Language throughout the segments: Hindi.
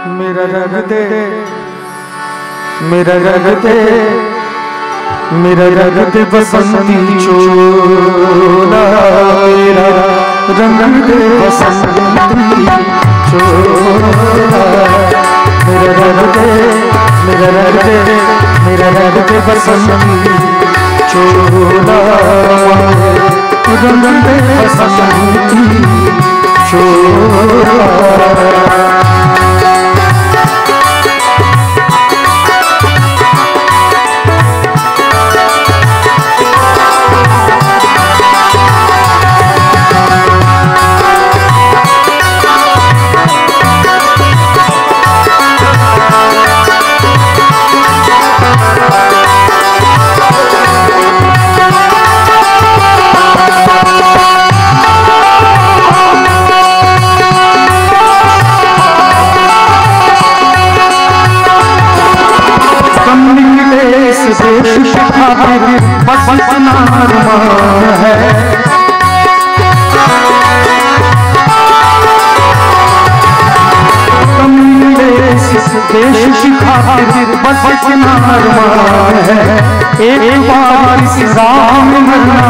मेरा रंग दे, मेरा रंग दे, मेरा रंग दे बसंती चोला, मेरा रंग दे बसंती चोला, मेरा रंग दे, मेरा रंग दे, मेरा रंग दे बसंती चोला, रंग दे बसंती चोला। देश खातिर बस इतना अरमान है, देश खातिर बस इतना अरमान है, एक बार इस राह में मरना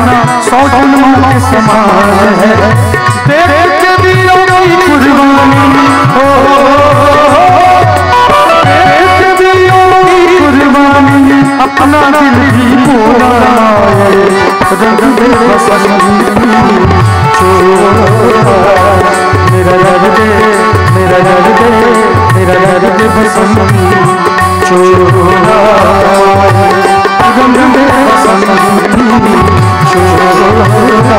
100 जन्मों के समान है। देश के वीरों की कुर्बानी हो, अपना दिल भी पूरा रंग दे बसंती चोला, मेरा रंग दे, मेरा रंग दे, मेरा रंग दे बसंती चोला, रंग दे बसंती चोला।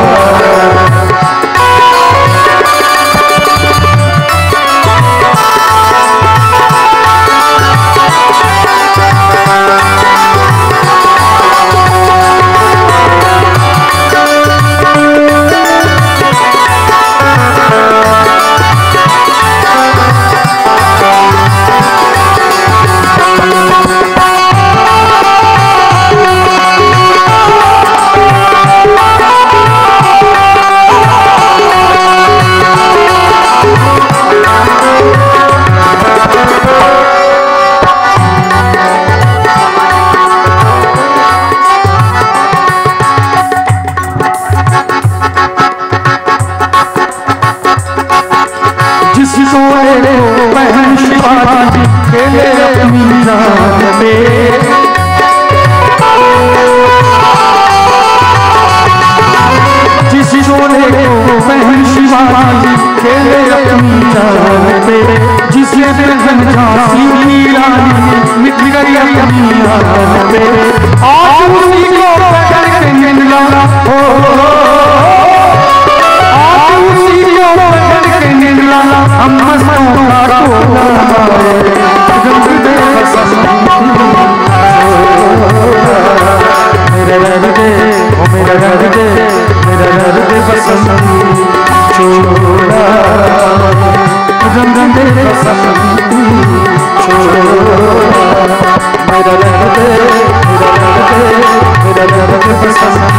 बहन शिवाजी खेले अपनी जान में, जिस शोले को बहन शिवाजी खेले अपनी जान में, जिसे बेगम झांसी की रानी मिट गई अपनी जान में, आज उसी को पकड़ के निकला हो, आज उसी को पकड़ के निकला हम मस्तों का टोला, रंग दे बसंती मेरा रंग दे, ओ मेरा रंग दे, मेरा रंग दे बसंती चोला, रंग दे बसंती चोला, मेरा रंग दे, मेरा रंग दे, मेरा रंग दे बसंती